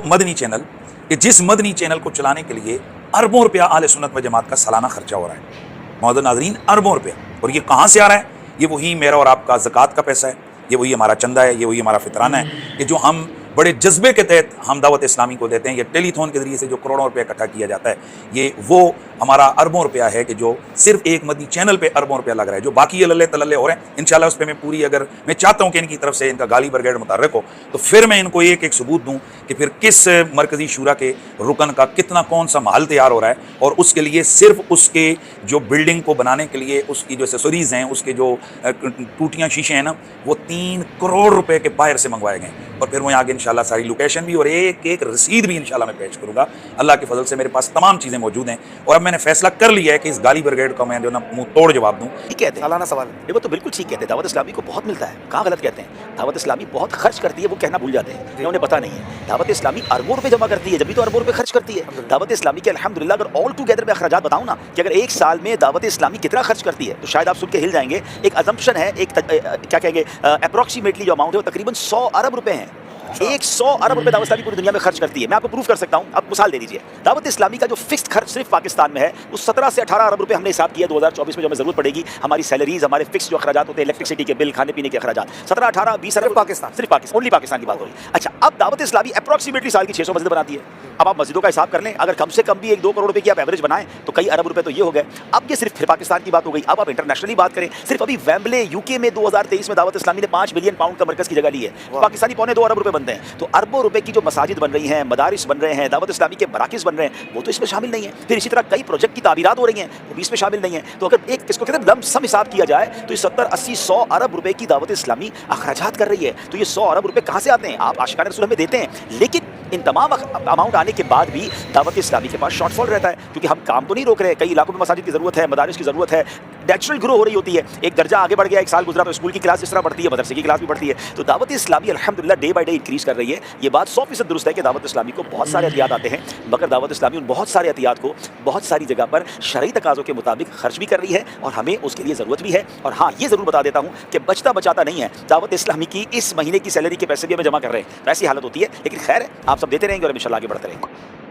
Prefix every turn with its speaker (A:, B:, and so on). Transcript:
A: Madani channel कि जिस Madani channel को चलाने के लिए अरबों रुपया आले सुन्नत व जमात का सालाना खर्चा हो रहा है। मौजूद नाज़रीन, अरबों रुपया। और ये कहाँ से आ रहा है? ये वही मेरा और आपका ज़कात का पैसा है, ये वही हमारा चंदा है, ये वही हमारा फितराना है कि जो हम बड़े जज्बे के तहत हम दावत इस्लामी को देते हैं। ये टेलीथॉन के ज़रिए से जो करोड़ों रुपया इकट्ठा किया जाता है, ये वो हमारा अरबों रुपया है कि जो सिर्फ एक मदनी चैनल पे अरबों रुपया लग रहा है। जो बाकी ये लल्ले तलल्ले हो रहे हैं, इंशाल्लाह उस पर मैं पूरी, अगर मैं चाहता हूँ कि इनकी तरफ से इनका गाली ब्रिगेड मुतहर्रिक हो, तो फिर मैं इनको एक एक सबूत दूँ कि फिर किस मरकज़ी शूरा के रुकन का कितना कौन सा महल तैयार हो रहा है, और उसके लिए सिर्फ उसके जो बिल्डिंग को बनाने के लिए उसकी जो एसेसरीज़ हैं, उसके जो टूटियाँ शीशे हैं ना, वो 3 करोड़ रुपए के बाहर से मंगवाए गए। और फिर मैं आगे इंशाल्लाह सारी लोकेशन भी और एक एक रसीद भी इंशाल्लाह मैं पेश करूँगा। अल्लाह के फजल से मेरे पास तमाम चीज़ें मौजूद हैं, और अब मैंने फैसला कर लिया है कि इस गाली ब्रिगेड का मैं जो ना मुंह तोड़ जवाब दूँ।
B: ठीक कहते हैं, सालाना सवाल देखो तो बिल्कुल ठीक कहते हैं, दावत इस्लामी को बहुत मिलता है। कहाँ गलत कहते हैं? दावत इस्लामी बहुत खर्च करती है, वो कहना भूल जाते हैं, उन्हें पता नहीं है। दावत इस्लामी अरबों रुपए जमा करती है, जब भी तो अरबों रुपए खर्च करती है। दावत इस्लामी के अल्हम्दुलिल्लाह अगर ऑल टुगेदर में अखराजात बताऊँ ना कि अगर एक साल में दावत इस्लामी कितना खर्च करती है, तो शायद आप सुन के हिल जाएंगे। एक अजम्पशन है, एक क्या कहेंगे, अप्रोक्सीमेटली जो अमाउंट है वो तकरीबन 100 अरब रुपए हैं। 100 अरब रुपए दावत इस्लामी पूरी दुनिया में खर्च करती है। मैं आपको प्रूफ कर सकता हूं, आप मिसाल दे दीजिए। दावत इस्लामी का जो फिक्स्ड खर्च सिर्फ पाकिस्तान में है वो 17 से 18 अरब रुपए हमने हिसाब किया 2024 में, जो हमें जरूरत पड़ेगी हमारी सैलरीज, हमारे फिक्स जो अखराजात होते हैं, इलेक्ट्रिसिटी के बिल, खाने पीने के अखराजात, 17, 18, 20 अरब पाकिस्तान, सिर्फ पाकिस्तान, ओनली पाकिस्तान की बात हो रही है। अच्छा, अब दावत इस्लामी अप्रोक्सीमेटली साल की 600 मस्जिद बनाती है। अब आप मस्जिदों का हिसाब कर लें, अगर कम से कम भी 1-2 करोड़ रुपए की आप एवरेज बनाएं तो कई अरब रुपए तो ये हो गए। अब ये सिर्फ फिर पाकिस्तान की बात हो गई। अब आप इंटरनेशनली बात करें, सिर्फ अभी वेम्बले यूके में 2023 में दावत इस्लामी ने 5 बिलियन पाउंड का मरकज की जगह ली है। पाकिस्तानी 2.25 अरब रुपए बनते हैं। तो अरबों रुपए की जो मसाजिद बन रही हैं, मदारिस बन रहे हैं, दावत इस्लामी के मराकिज़ बन रहे हैं, वो तो इसमें शामिल नहीं है। फिर इसी तरह कई प्रोजेक्ट की तामीरात हो रही हैं, वो भी इसमें शामिल नहीं है। तो अगर एक किसको कहते हैं लम्प सम हिसाब किया जाए तो ये 70, 80, 100 अरब रुपए की दावत इस्लामी अखराजात कर रही है। तो ये 100 अरब रुपए कहाँ से आते हैं? आप आशिकाना रसूल हमें देते हैं, लेकिन इन तमाम अमाउंट आने के बाद भी दावत इस्लामी के पास शॉर्टफॉल रहता है, क्योंकि हम काम तो नहीं रोक रहे। कई इलाकों में मसाजिद की ज़रूरत है, मदारिस की ज़रूरत है, नेचुरल ग्रो हो रही होती है। एक दर्जा आगे बढ़ गया, एक साल गुजरा तो स्कूल की क्लास जिस तरह बढ़ती है, मदरसे की क्लास भी बढ़ती है। तो दावत इस्लामी अल्हम्दुलिल्लाह डे बाय डे इंक्रीज़ कर रही है। ये बात 100% दुरुस्त है कि दावत इस्लामी को बहुत सारे एहतियात आते हैं, मगर दावत इस्लामी उन बहुत सारे एहतियात को बहुत सारी जगह पर शरई तकाज़ों के मुताबिक खर्च भी कर रही है, और हमें उसके लिए ज़रूरत भी है। और हाँ, ये ज़रूर बता देता हूँ कि बचता बचाता नहीं है। दावत इस्लामी की इस महीने की सैलरी के पैसे भी हमें जमा कर रहे हैं, तो ऐसी हालत होती है। लेकिन खैर, आप सब देते रहेंगे और इंशाल्लाह आगे बढ़ते रहेंगे।